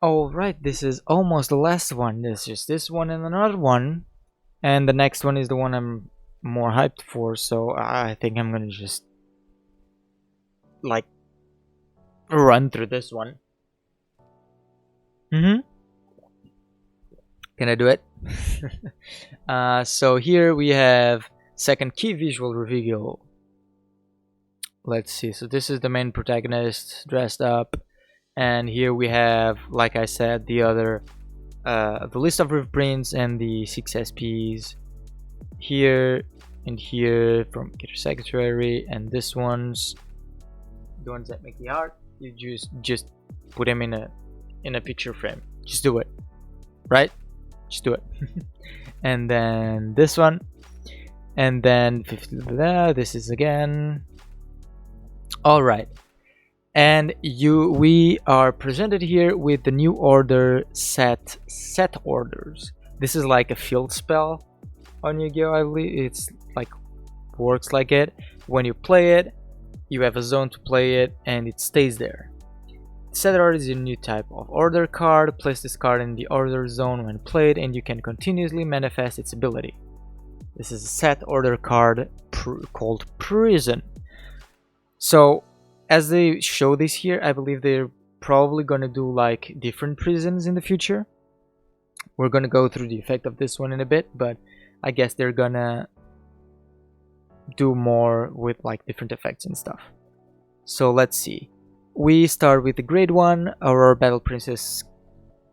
Alright, this is almost the last one. There's just this one and another one. And the next one is the one I'm more hyped for, so I think I'm gonna just like run through this one. Can I do it? So here we have second key visual reveal. Let's see, so this is the main protagonist dressed up, and here we have, like I said, the other the list of reprints and the 6 SPs here and here from Gator Secretary, and this one's the ones that make the art. You just put them in a picture frame. Just do it, right? Just do it. And then this one, and then 50 there. This is again. All right. And we are presented here with the new order set orders. This is like a field spell on Yu-Gi-Oh! I believe it's like works like it. When you play it, you have a zone to play it, and it stays there. Set order is a new type of order card. Place this card in the order zone when played, and you can continuously manifest its ability. This is a set order card called Prison. So as they show this here, I believe they're probably gonna do like different prisons in the future. We're gonna go through the effect of this one in a bit, but I guess they're gonna do more with like different effects and stuff. So let's see. We start with the grade 1, Aurora Battle Princess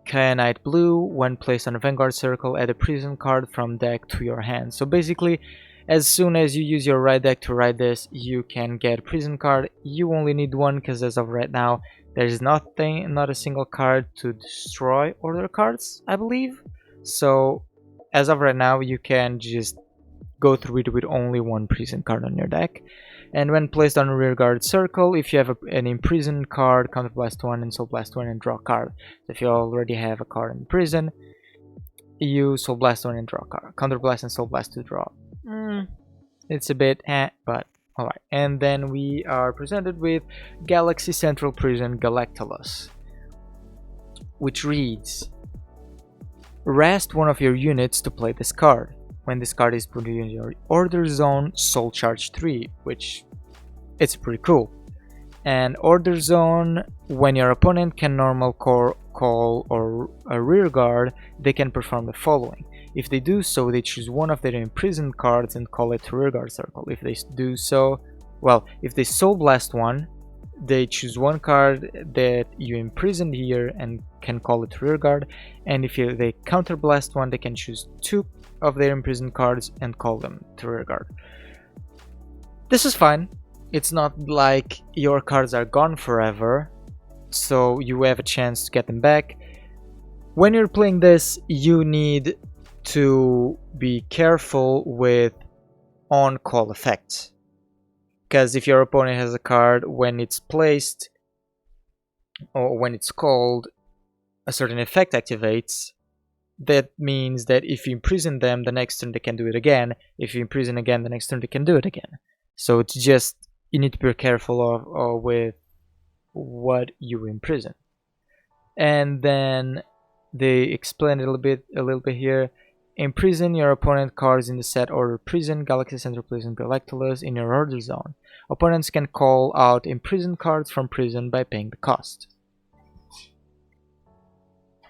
Kyanite Blue. When placed on a Vanguard circle, add a prison card from deck to your hand. So basically, as soon as you use your right deck to write this, you can get a prison card. You only need one, because as of right now, there's not a single card to destroy order cards, I believe. So as of right now, you can just go through it with only one prison card on your deck. And when placed on a rearguard circle, if you have an Imprison card, counterblast 1 and soul blast 1 and draw a card. So if you already have a card in prison, you soul blast 1 and draw a card. Counterblast and soul blast to draw. It's a bit but alright. And then we are presented with Galaxy Central Prison Galactalus, which reads: rest one of your units to play this card. When this card is put in your order zone, soul charge 3, which it's pretty cool. And order zone, when your opponent can normal call or a rear guard, they can perform the following. If they do so, they choose one of their imprisoned cards and call it to rearguard circle. If they do so, well, if they soul blast one, they choose one card that you imprisoned here and can call it to rearguard. And if they counterblast one, they can choose 2 of their imprisoned cards and call them to rearguard. This is fine. It's not like your cards are gone forever, so you have a chance to get them back. When you're playing this, you need to be careful with on-call effects, because if your opponent has a card, when it's placed or when it's called, a certain effect activates. That means that if you imprison them, the next turn they can do it again. If you imprison again, the next turn they can do it again. So it's just, you need to be careful with what you imprison. And then they explain a little bit here. Imprison your opponent cards in the set order Prison, Galaxy Central Prison, Galactalus in your order zone. Opponents can call out imprisoned cards from prison by paying the cost.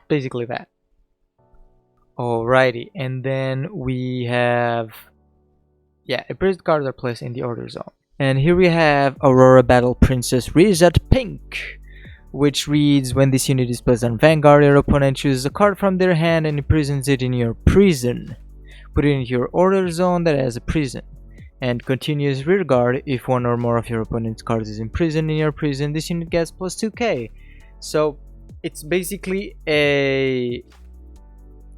Basically that. Alrighty, and then we have, imprisoned cards are placed in the order zone. And here we have Aurora Battle Princess Reset Pink, which reads: when this unit is placed on Vanguard, your opponent chooses a card from their hand and imprisons it in your prison. Put it into your order zone that has a prison. And continuous rearguard: if one or more of your opponent's cards is imprisoned in your prison, this unit gets plus 2k. So it's basically a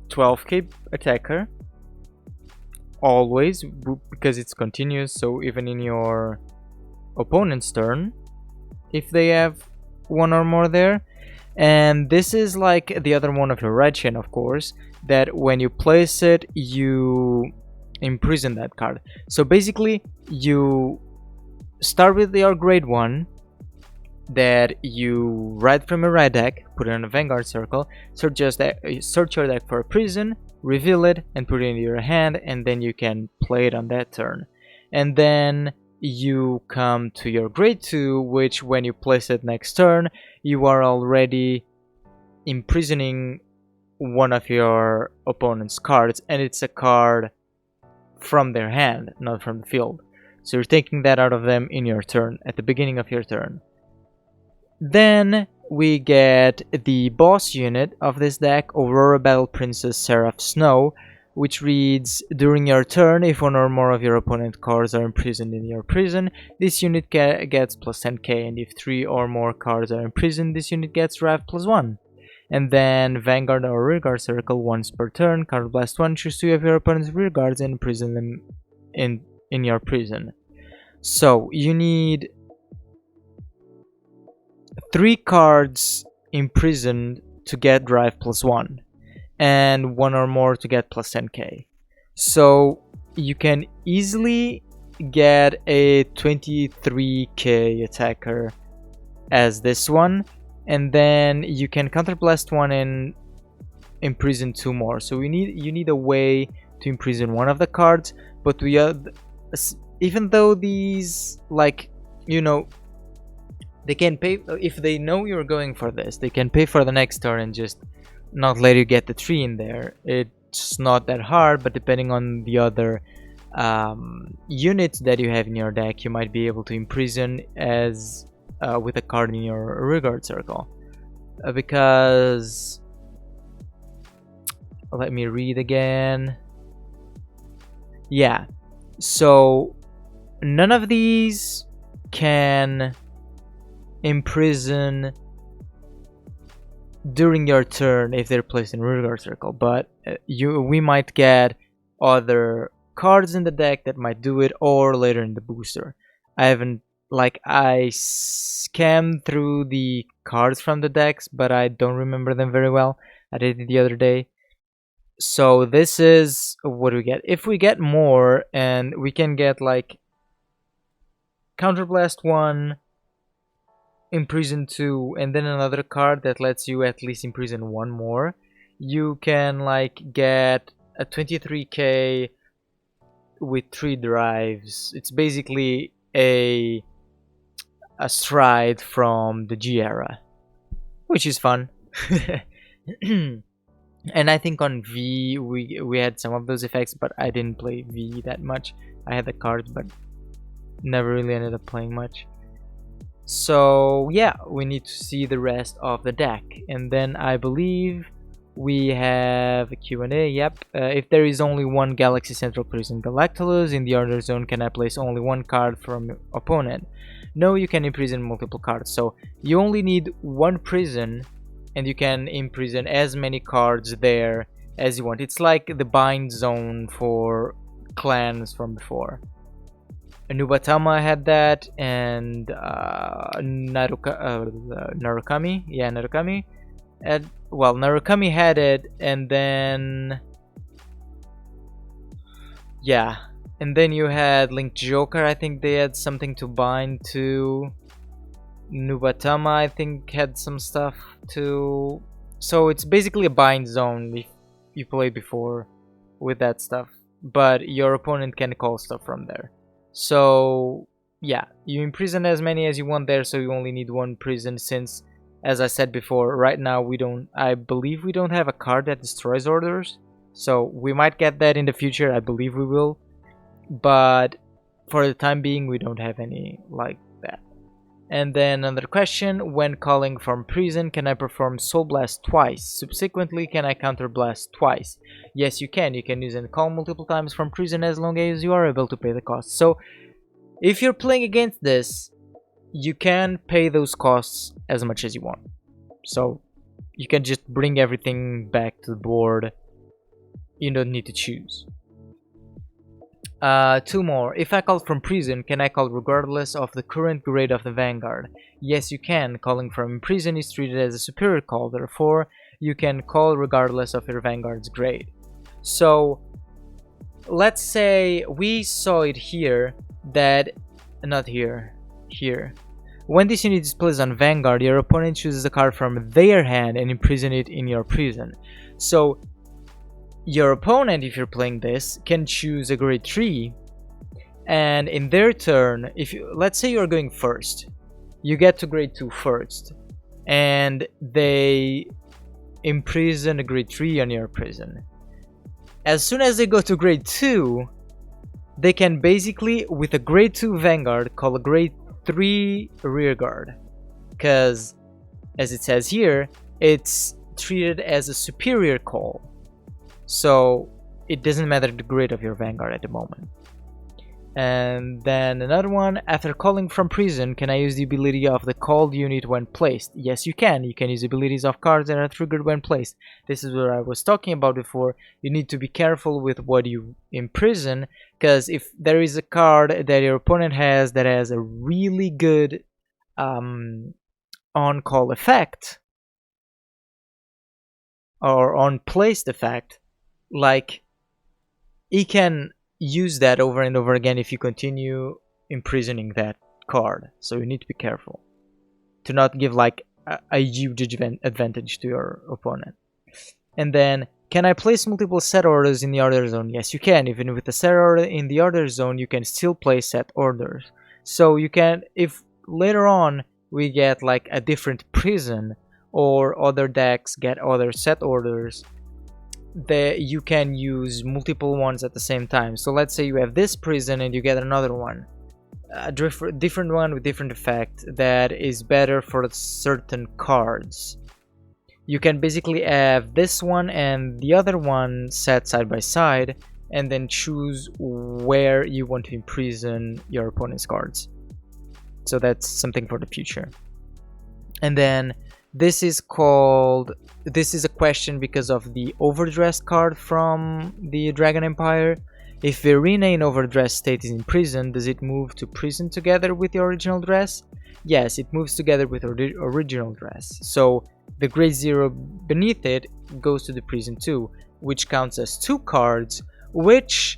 12k attacker, always, because it's continuous. So even in your opponent's turn, if they have one or more there. And this is like the other one of your red chain, of course, that when you place it, you imprison that card. So basically, you start with your grade 1, that you write from your right deck, put it on a Vanguard circle, search your deck for a prison, reveal it, and put it into your hand, and then you can play it on that turn. And then you come to your grade 2, which when you place it next turn, you are already imprisoning one of your opponent's cards, and it's a card from their hand, not from the field. So you're taking that out of them in your turn, at the beginning of your turn. Then we get the boss unit of this deck, Aurora Battle Princess Seraph Snow, which reads, during your turn, if one or more of your opponent's cards are imprisoned in your prison, this unit gets plus 10k, and if 3 or more cards are imprisoned, this unit gets Rev plus 1. And then Vanguard or Rearguard circle once per turn, card blast 1, choose 2 of your opponent's rearguards and imprison them in your prison. So you need 3 cards imprisoned to get drive plus 1, and 1 or more to get plus 10k. So you can easily get a 23k attacker as this one, and then you can counterblast 1 and imprison 2 more. So you need a way to imprison one of the cards, but we are, even though these, like, you know, they can pay, if they know you're going for this, they can pay for the next turn and just not let you get the 3 in there. It's not that hard, but depending on the other units that you have in your deck, you might be able to imprison as with a card in your rearguard circle. Because, let me read again. Yeah, so none of these can imprison during your turn if they're placed in rearguard circle, but we might get other cards in the deck that might do it, or later in the booster. I scanned through the cards from the decks, but I don't remember them very well. I did it the other day. So this is what we get. If we get more, and we can get like Counterblast 1, Imprison 2, and then another card that lets you at least imprison 1 more, you can like get a 23k with 3 drives. It's basically a stride from the G era, which is fun. And I think on V we had some of those effects, but I didn't play V that much. I had the cards, but never really ended up playing much. So yeah, we need to see the rest of the deck, and then I believe we have a Q&A. Yep. If there is only one Galaxy Central Prison Galactulus in the order zone, can I place only 1 card from opponent? No, you can imprison multiple cards. So you only need 1 prison, and you can imprison as many cards there as you want. It's like the bind zone for clans from before. Nubatama had that, and Narukami. Yeah, Narukami. Well, Narukami had it, and then yeah, and then you had Link Joker. I think they had something to bind to. Nubatama, I think, had some stuff too. So it's basically a bind zone if you played before with that stuff, but your opponent can call stuff from there. So yeah, you imprison as many as you want there, so you only need 1 prison, since, as I said before, right now I believe we don't have a card that destroys orders. So we might get that in the future, I believe we will, but for the time being we don't have any like that. And then another question, when calling from prison, can I perform Soul Blast twice? Subsequently, can I Counter Blast twice? Yes, you can use and call multiple times from prison as long as you are able to pay the costs. So if you're playing against this, you can pay those costs as much as you want. So you can just bring everything back to the board. You don't need to choose. 2 more. If I call from prison, can I call regardless of the current grade of the Vanguard? Yes, you can. Calling from prison is treated as a superior call, therefore you can call regardless of your Vanguard's grade. So let's say we saw it here that, not here, here. When this unit is placed on Vanguard, your opponent chooses a card from their hand and imprison it in your prison. So your opponent, if you're playing this, can choose a grade 3, and in their turn, if you, let's say you're going first, you get to grade 2 first, and they imprison a grade 3 on your prison. As soon as they go to grade 2, they can basically, with a grade 2 Vanguard, call a grade 3 rearguard, because as it says here, it's treated as a superior call, so it doesn't matter the grade of your Vanguard at the moment. And then another one, after calling from prison, can I use the ability of the called unit when placed? Yes, you can. You can use abilities of cards that are triggered when placed. This is what I was talking about before. You need to be careful with what you imprison, because if there is a card that your opponent has that has a really good on-call effect or on-placed effect, like, he can use that over and over again if you continue imprisoning that card. So you need to be careful to not give like a huge advantage to your opponent. And then, can I place multiple set orders in the order zone? Yes, you can. Even with a set order in the order zone, you can still place set orders. So you can, if later on we get like a different prison or other decks get other set orders, that you can use multiple ones at the same time. So let's say you have this prison and you get another one, a different one with different effect that is better for certain cards. You can basically have this one and the other one set side by side, and then choose where you want to imprison your opponent's cards. So that's something for the future. And then this is a question because of the overdress card from the Dragon Empire. If Verena in overdress state is in prison, does it move to prison together with the original dress? Yes, it moves together with original dress. So the grade 0 beneath it goes to the prison too, which counts as 2 cards, which...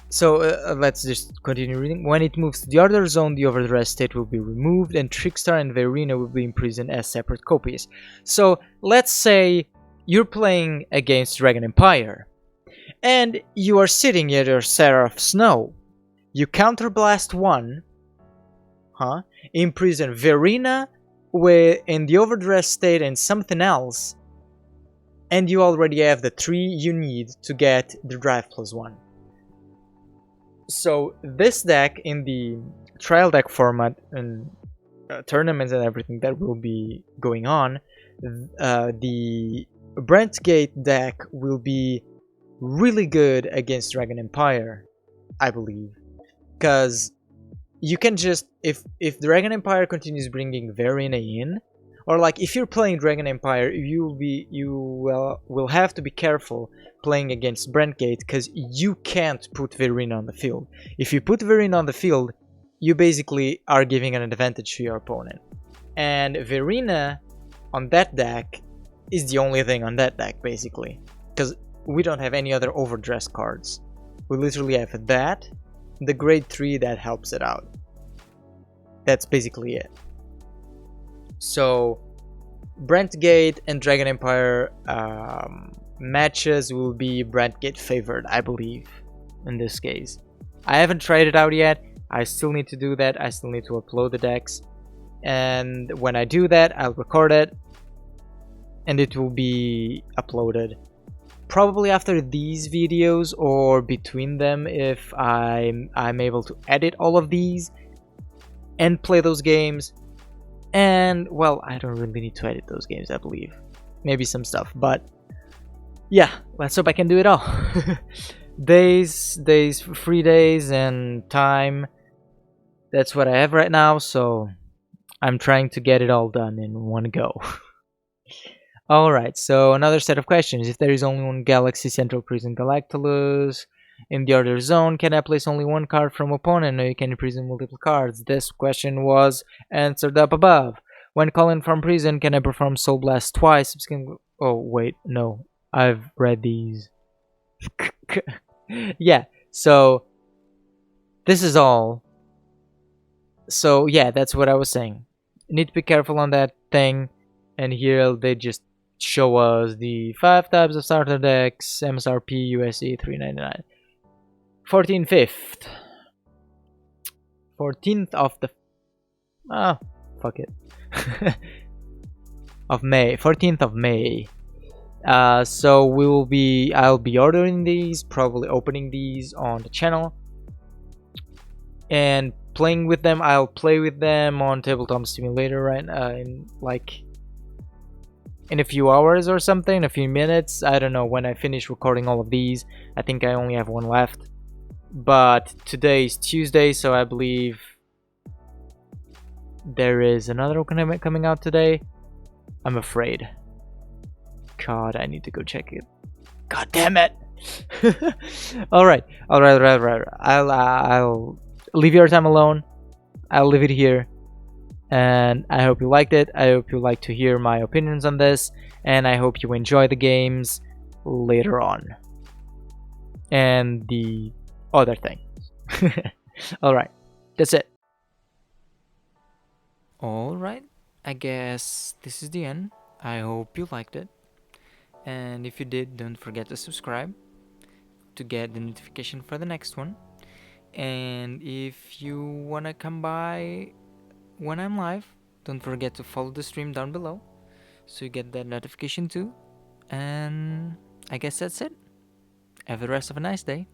So let's just continue reading. When it moves to the other zone, the overdress state will be removed, and Trickstar and Verena will be imprisoned as separate copies. So let's say you're playing against Dragon Empire, and you are sitting at your Seraph Snow. You counterblast 1, imprison Verena in the overdress state and something else, and you already have the 3 you need to get the drive +1. So this deck in the trial deck format and tournaments and everything that will be going on, the Brentgate deck will be really good against Dragon Empire, I believe, because you can just, if Dragon Empire continues bringing Verena in, or like if you're playing Dragon Empire, you will have to be careful playing against Brentgate, because you can't put Verena on the field. If you put Verena on the field, you basically are giving an advantage to your opponent. And Verena on that deck is the only thing on that deck, basically, because we don't have any other overdress cards. We literally have that, the grade 3 that helps it out. That's basically it. So Brentgate and Dragon Empire matches will be Brentgate favored, I believe, in this case. I haven't tried it out yet. I still need to do that. I still need to upload the decks, and when I do that, I'll record it and it will be uploaded probably after these videos or between them, if I'm able to edit all of these and play those games. And well, I don't really need to edit those games, I believe. Maybe some stuff, but yeah, let's hope I can do it all. Free days and time, that's what I have right now, so I'm trying to get it all done in one go. Alright, so another set of questions. If there is only one Galaxy Central Prison Galactulus in the other zone, can I place only one card from opponent, or you can imprison multiple cards? This question was answered up above. When calling from prison, can I perform Soul Blast twice? Oh wait, no, I've read these. Yeah, so this is all So yeah, that's what I was saying. Need to be careful on that thing. And here they just show us the 5 types of starter decks, MSRP USD 399. 14th, 14th of the ah fuck it of May, 14th of May. So I'll be ordering these, probably opening these on the channel and playing with them. I'll play with them on Tabletop Simulator right in like in a few hours or something, a few minutes. I don't know when I finish recording all of these. I think I only have one left. But today is Tuesday, so I believe there is another one coming out today. I'm afraid. God, I need to go check it. God damn it! All right. I'll leave your time alone. I'll leave it here, and I hope you liked it. I hope you like to hear my opinions on this, and I hope you enjoy the games later on. And the other thing. Alright, that's it. Alright, I guess this is the end. I hope you liked it. And if you did, don't forget to subscribe to get the notification for the next one. And if you wanna come by when I'm live, don't forget to follow the stream down below so you get that notification too. And I guess that's it. Have the rest of a nice day.